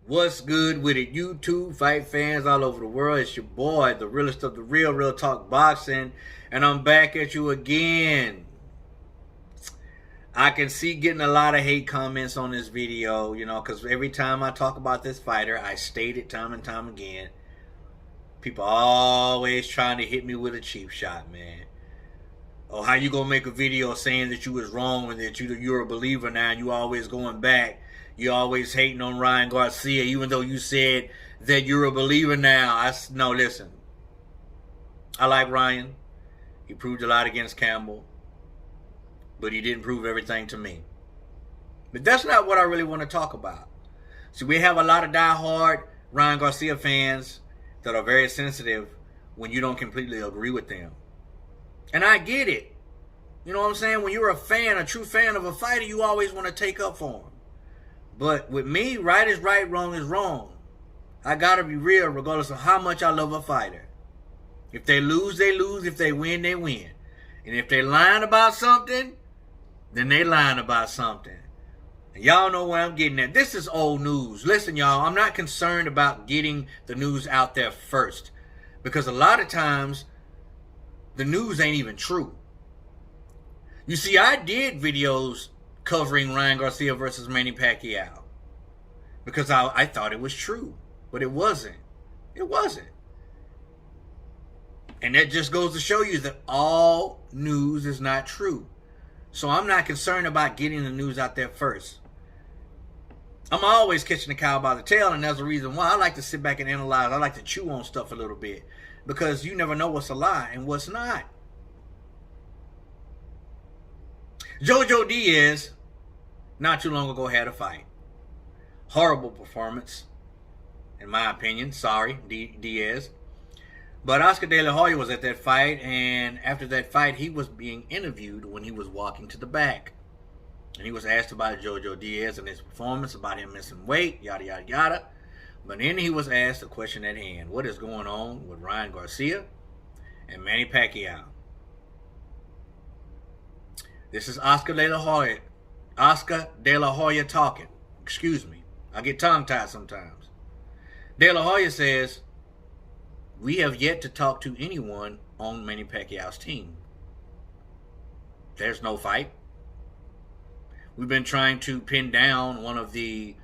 What's good with it, YouTube fight fans all over the world? It's your boy, the realest of the real, Real Talk Boxing, and I'm back at you again. I can see getting a lot of hate comments on this video, because every time I talk about this fighter, I state it time and time again. People always trying to hit me with a cheap shot, man. Oh, how you gonna make a video saying that you was wrong and that you're a believer now and you always going back? You always hating on Ryan Garcia even though you said that you're a believer now. No, listen. I like Ryan. He proved a lot against Campbell. But he didn't prove everything to me. But that's not what I really want to talk about. See, we have a lot of diehard Ryan Garcia fans that are very sensitive when you don't completely agree with them. And I get it. You know what I'm saying? When you're a fan, a true fan of a fighter, you always want to take up for him. But with me, right is right, wrong is wrong. I gotta be real regardless of how much I love a fighter. If they lose, they lose. If they win, they win. And if they lying about something, then they lying about something. And y'all know where I'm getting at. This is old news. Listen, y'all, I'm not concerned about getting the news out there first. Because a lot of times, the news ain't even true. You see, I did videos covering Ryan Garcia versus Manny Pacquiao because I thought it was true, but it wasn't. It wasn't. And that just goes to show you that all news is not true. So I'm not concerned about getting the news out there first. I'm always catching the cow by the tail, and that's the reason why I like to sit back and analyze. I like to chew on stuff a little bit because you never know what's a lie and what's not. Jojo Diaz, not too long ago, had a fight. Horrible performance, in my opinion. Sorry, Diaz. But Oscar De La Hoya was at that fight, and after that fight, he was being interviewed when he was walking to the back. And he was asked about Jojo Diaz and his performance, about him missing weight, yada, yada, yada. But then he was asked the question at hand. What is going on with Ryan Garcia and Manny Pacquiao? This is Oscar De La Hoya. Oscar De La Hoya talking. Excuse me. I get tongue-tied sometimes. De La Hoya says, we have yet to talk to anyone on Manny Pacquiao's team. There's no fight. We've been trying to pin down one of the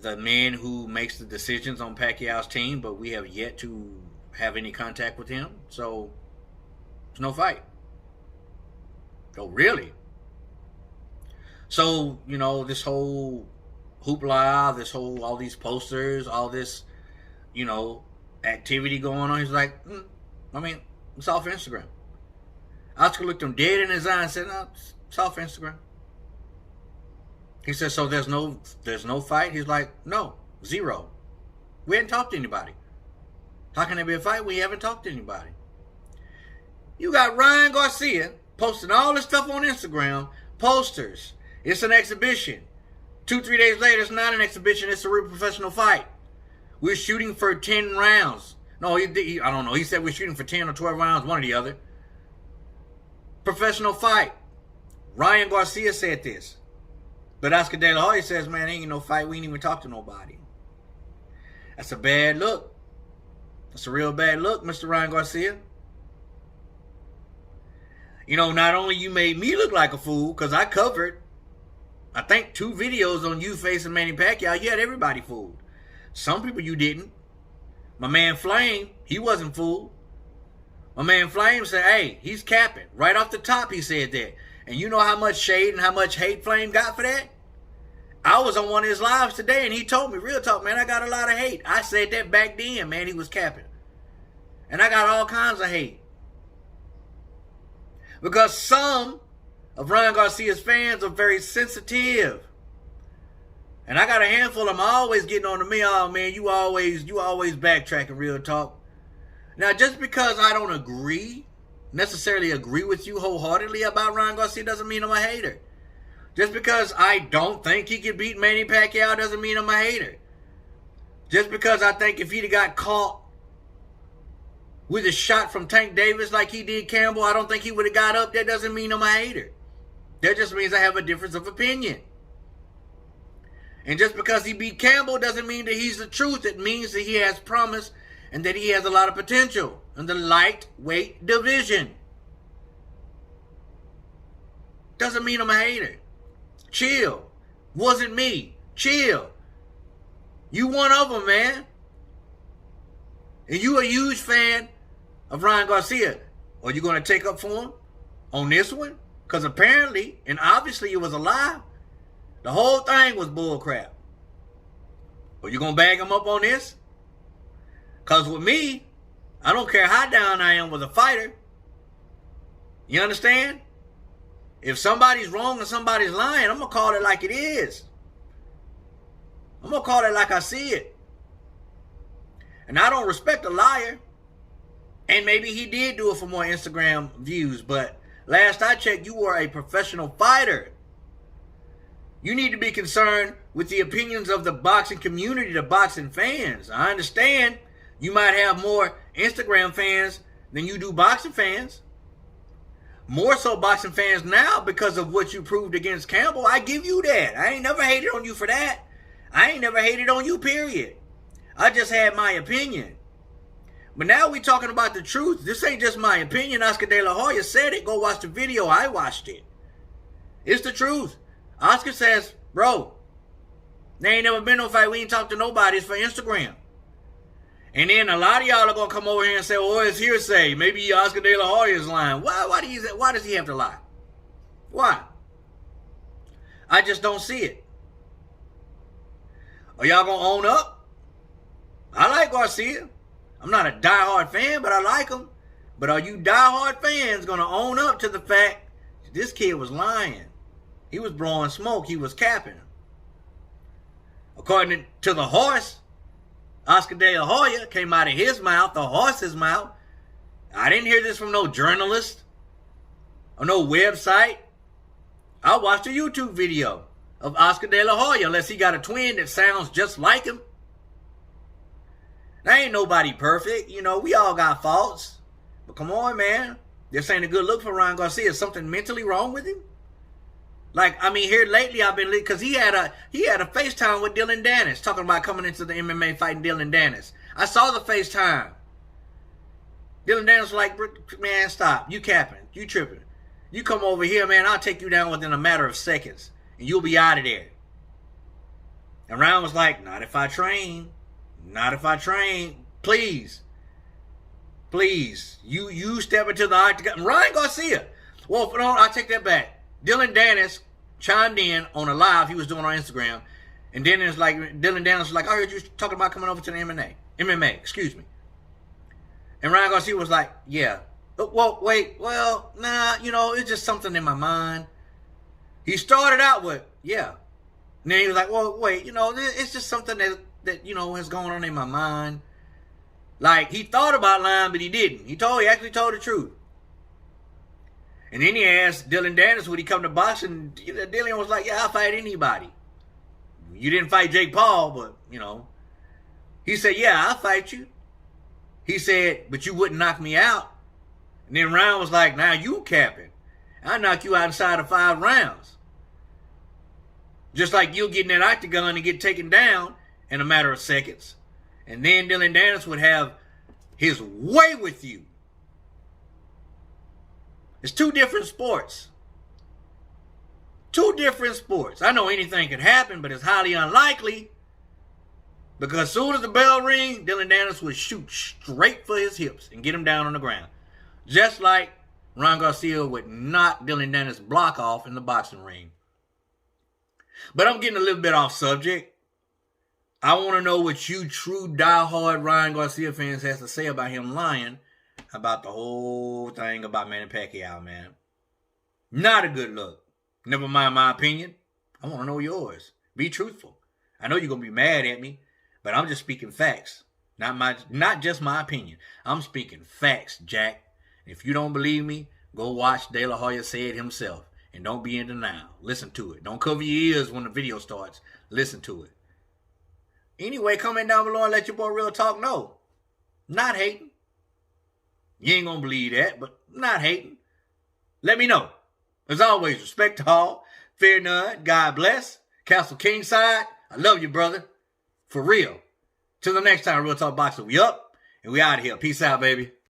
men who makes the decisions on Pacquiao's team, but we have yet to have any contact with him. So, there's no fight. Oh, really? So, this whole hoopla, all these posters, all this, activity going on. He's like, it's off Instagram. Oscar looked him dead in his eye and said, no, it's off Instagram. He said, so there's no fight? He's like, no, zero. We haven't talked to anybody. How can there be a fight? We haven't talked to anybody. You got Ryan Garcia posting all this stuff on Instagram, posters. It's an exhibition. 2-3 days later, it's not an exhibition. It's a real professional fight. We're shooting for 10 rounds. No, I don't know. He said we're shooting for 10 or 12 rounds, one or the other. Professional fight. Ryan Garcia said this. But Oscar De La Hoya says, man, ain't no fight. We ain't even talked to nobody. That's a bad look. That's a real bad look, Mr. Ryan Garcia. Not only you made me look like a fool, because I covered, I think, 2 videos on you facing Manny Pacquiao. You had everybody fooled. Some people you didn't. My man Flame, he wasn't fooled. My man Flame said, hey, he's capping. Right off the top, he said that. And you know how much shade and how much hate Flame got for that? I was on one of his lives today, and he told me, real talk, man, I got a lot of hate. I said that back then, man, he was capping. And I got all kinds of hate. Because some of Ryan Garcia's fans are very sensitive. And I got a handful of them always getting on to me. Oh, man, you always backtracking, real talk. Now, just because I don't necessarily agree with you wholeheartedly about Ryan Garcia doesn't mean I'm a hater. Just because I don't think he could beat Manny Pacquiao doesn't mean I'm a hater. Just because I think if he'd have got caught with a shot from Tank Davis like he did Campbell, I don't think he would have got up. That doesn't mean I'm a hater. That just means I have a difference of opinion. And just because he beat Campbell doesn't mean that he's the truth. It means that he has promise and that he has a lot of potential in the lightweight division. Doesn't mean I'm a hater. Chill. Wasn't me. Chill. You one of them, man. And you a huge fan of Ryan Garcia. Are you going to take up for him on this one? Because apparently, and obviously it was a lie, the whole thing was bullcrap. Are you going to bag him up on this? Because with me, I don't care how down I am with a fighter. You understand? If somebody's wrong and somebody's lying, I'm going to call it like it is. I'm going to call it like I see it. And I don't respect a liar. And maybe he did do it for more Instagram views. But last I checked, you were a professional fighter. You need to be concerned with the opinions of the boxing community, the boxing fans. I understand you might have more Instagram fans than you do boxing fans. More so boxing fans now because of what you proved against Campbell. I give you that. I ain't never hated on you for that. I ain't never hated on you, period. I just had my opinion. But now we talking about the truth. This ain't just my opinion. Oscar De La Hoya said it. Go watch the video. I watched it. It's the truth. Oscar says, bro, there ain't never been no fight. We ain't talked to nobody. It's for Instagram. And then a lot of y'all are going to come over here and say, well, it's hearsay. Maybe Oscar De La Hoya is lying. Why does he have to lie? Why? I just don't see it. Are y'all going to own up? I like Garcia. I'm not a diehard fan, but I like him. But are you diehard fans going to own up to the fact that this kid was lying? He was blowing smoke. He was capping. According to the horse, Oscar De La Hoya, came out of his mouth, the horse's mouth. I didn't hear this from no journalist or no website. I watched a YouTube video of Oscar De La Hoya, unless he got a twin that sounds just like him. There ain't nobody perfect. You know, we all got faults. But come on, man. This ain't a good look for Ryan Garcia. Is something mentally wrong with him? Like, I mean, here lately I've been, because he had a FaceTime with Dylan Dennis, talking about coming into the MMA fighting Dylan Dennis. I saw the FaceTime. Dylan Dennis was like, man, stop. You capping. You tripping. You come over here, man, I'll take you down within a matter of seconds. And you'll be out of there. And Ryan was like, not if I train. Not if I train. Please. Please. You step into the octagon. Ryan Garcia. Well, no, I take that back. Dylan Dennis chimed in on a live he was doing on Instagram. And Dylan Dennis was like, I heard you talking about coming over to the MMA, excuse me. And Ryan Garcia was like, yeah. Well, wait, nah, it's just something in my mind. He started out with, yeah. And then he was like, well, wait, it's just something that has gone on in my mind. Like, he thought about lying, but he didn't. He actually told the truth. And then he asked Dylan Dennis, would he come to boxing? Dylan was like, yeah, I'll fight anybody. You didn't fight Jake Paul, but, He said, yeah, I'll fight you. He said, but you wouldn't knock me out. And then Ryan was like, now you capping. I'll knock you out inside of 5 rounds. Just like you'll get in that octagon and get taken down in a matter of seconds. And then Dylan Dennis would have his way with you. It's 2 different sports. 2 different sports. I know anything could happen, but it's highly unlikely. Because as soon as the bell rings, Dylan Dennis would shoot straight for his hips and get him down on the ground. Just like Ryan Garcia would knock Dylan Dennis' block off in the boxing ring. But I'm getting a little bit off subject. I want to know what you true diehard Ryan Garcia fans has to say about him lying about the whole thing about Manny Pacquiao, man. Not a good look. Never mind my opinion. I want to know yours. Be truthful. I know you're going to be mad at me, but I'm just speaking facts. Not just my opinion. I'm speaking facts, Jack. If you don't believe me, go watch De La Hoya say it himself. And don't be in denial. Listen to it. Don't cover your ears when the video starts. Listen to it. Anyway, comment down below and let your boy Real Talk know. Not hating. You ain't gonna believe that, but not hating. Let me know. As always, respect to all. Fear none. God bless. Castle Kingside, I love you, brother. For real. Till the next time, Real Talk Boxing, we up and we out of here. Peace out, baby.